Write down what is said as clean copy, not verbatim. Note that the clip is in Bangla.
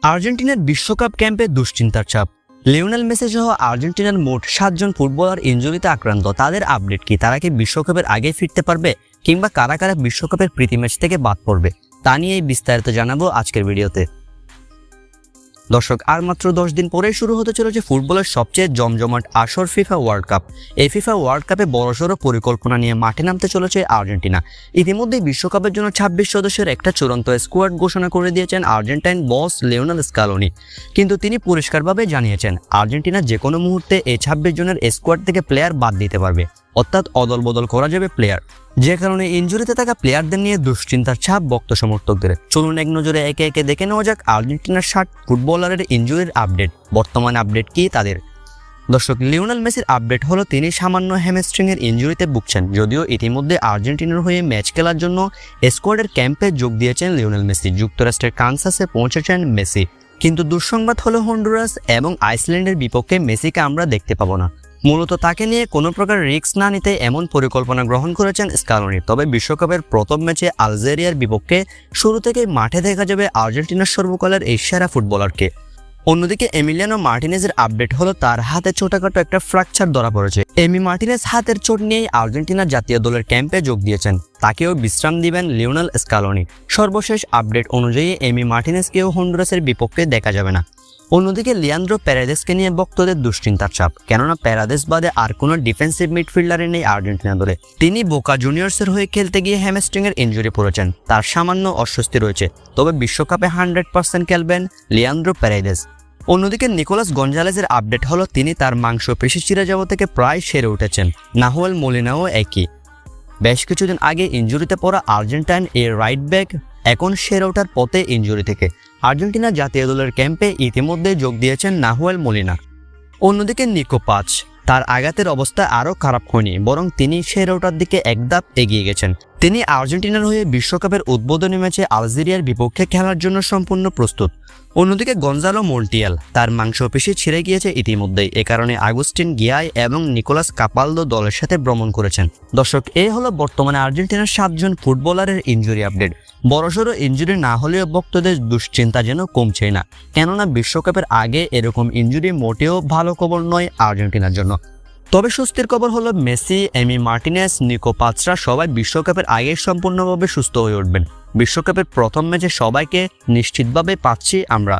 আর্জেন্টিনার বিশ্বকাপ ক্যাম্পে দুশ্চিন্তার ছাপ। লিওনেল মেসি সহ আর্জেন্টিনার মোট 7 জন ফুটবলার ইনজুরিতে আক্রান্ত। তাদের আপডেট কি? তারা কি বিশ্বকাপের আগে ফিরতে পারবে, কিংবা কারা কারা বিশ্বকাপের প্রীতি ম্যাচ থেকে বাদ পড়বে, তা নিয়ে বিস্তারিত জানাবো আজকের ভিডিওতে। দর্শক, আর মাত্র 10 দিন পরেই শুরু হতে চলেছে ফুটবলের সবচেয়ে জমজমাট আসর ফিফা ওয়ার্ল্ড কাপ। এই ফিফা ওয়ার্ল্ড কাপে বড়সড় পরিকল্পনা নিয়ে মাঠে নামতে চলেছে আর্জেন্টিনা। ইতিমধ্যেই বিশ্বকাপের জন্য 26 সদস্যের একটা চূড়ান্ত স্কোয়াড ঘোষণা করে দিয়েছেন আর্জেন্টাইন বস লিওনেল স্কালোনি। কিন্তু তিনি পরিষ্কারভাবে জানিয়েছেন আর্জেন্টিনা যে কোনো মুহূর্তে এই 26 জনের স্কোয়াড থেকে প্লেয়ার বাদ দিতে পারবে, অর্থাৎ অদল বদল করা যাবে প্লেয়ার। যে কারণে ইনজুরিতে থাকা প্লেয়ারদের নিয়ে দুশ্চিন্তার ছাপ ভক্ত সমর্থকদের। চলুন এক নজরে একে একে দেখে নেওয়া যাক আর্জেন্টিনার 60 ফুটবলারের ইনজুরির আপডেট। বর্তমান আপডেট কি তাদের? দর্শক, লিওনেল মেসির আপডেট হলো তিনি সামান্য হ্যামস্ট্রিংয়ের ইনজুরিতে ভুগছেন। যদিও ইতিমধ্যে আর্জেন্টিনার হয়ে ম্যাচ খেলার জন্য স্কোয়াডের ক্যাম্পে যোগ দিয়েছেন লিওনেল মেসি। যুক্তরাষ্ট্রের কানসাসে পৌঁছেছেন মেসি। কিন্তু দুঃসংবাদ হলো হন্ডুরাস এবং আইসল্যান্ডের বিপক্ষে মেসিকে আমরা দেখতে পাবো না। মূলত তাকে নিয়ে কোনো প্রকার রিস্ক না নিতে এমন পরিকল্পনা গ্রহণ করেছেন স্কালোনি। তবে বিশ্বকাপের প্রথম ম্যাচে আলজেরিয়ার বিপক্ষে শুরু থেকেই মাঠে দেখা যাবে আর্জেন্টিনার সর্বকালের এই সেরা ফুটবলারকে। অন্যদিকে এমিলিয়ানো মার্টিনেজের আপডেট হলো তার হাতে ছোটখাটো একটা ফ্র্যাকচার ধরা পড়েছে। এমি মার্টিনেজ হাতের চোট নিয়েই আর্জেন্টিনার জাতীয় দলের ক্যাম্পে যোগ দিয়েছেন। তাকেও বিশ্রাম দিবেন লিওনেল স্কালোনি। সর্বশেষ আপডেট অনুযায়ী এমি মার্টিনেজকেও হন্ডুরাসের বিপক্ষে দেখা যাবে না। অন্যদিকে লিয়ান্দ্রো প্যারাদেসকে নিয়ে ভক্তদের দুশ্চিন্তার চাপ, কেননা প্যারাদেস বাদে আর কোনো ডিফেন্সিভ মিডফিল্ডারে নেই আর্জেন্টিনা দলে। তিনি বোকা জুনিয়র্সের হয়ে খেলতে গিয়ে হ্যামস্ট্রিংয়ের ইনজুরি পড়েছেন, তার সামান্য অস্বস্তি রয়েছে। তবে বিশ্বকাপে 100% খেলবেন লিয়ান্দ্রো প্যারাদেস। অন্যদিকে নিকোলাস গঞ্জালেজের আপডেট হলো তিনি তার মাংসপেশি চিরে যাওয়া থেকে প্রায় সেরে উঠেছেন। নাহুয়েল মোলিনাও একই। বেশ কিছুদিন আগে ইনজুরিতে পড়া আর্জেন্টাইন এই রাইট ব্যাক এখন সেরে ওঠার পথে ইনজুরি থেকে। আর্জেন্টিনা জাতীয় দলের ক্যাম্পে ইতিমধ্যে যোগ দিয়েছেন নাহুয়েল মোলিনা। অন্যদিকে নিকো পাচ, তার আঘাতের অবস্থা আরও খারাপ হয়নি, বরং তিনি সেরে ওঠার দিকে এক ধাপ এগিয়ে গেছেন। তিনি আর্জেন্টিনার হয়ে বিশ্বকাপের উদ্বোধনী ম্যাচে আলজেরিয়ার বিপক্ষে খেলার জন্য সম্পূর্ণ প্রস্তুত। অন্যদিকে গঞ্জালো মন্টিয়াল, তার মাংসপেশি ছিঁড়ে গিয়েছে ইতিমধ্যেই। এ কারণে আগুস্টিন গিয়াই এবং নিকোলাস কাপালদো দলের সাথে ভ্রমণ করেছেন। দর্শক, এই হলো বর্তমানে আর্জেন্টিনার 7 জন ফুটবলারের ইনজুরি আপডেট। বড়সড় ইনজুরি না হলেও ভক্তদের দুশ্চিন্তা যেন কমছেই না, কেননা বিশ্বকাপের আগে এরকম ইনজুরি মোটেও ভালো খবর নয় আর্জেন্টিনার জন্য। তবে স্বস্তির খবর হলো Messi, Emi Martinez, Nicco Pachra সবাই বিশ্বকাপের আগে সম্পূর্ণভাবে সুস্থ হয়ে উঠবেন। বিশ্বকাপের প্রথম ম্যাচে সবাইকে নিশ্চিতভাবে পাচ্ছি আমরা।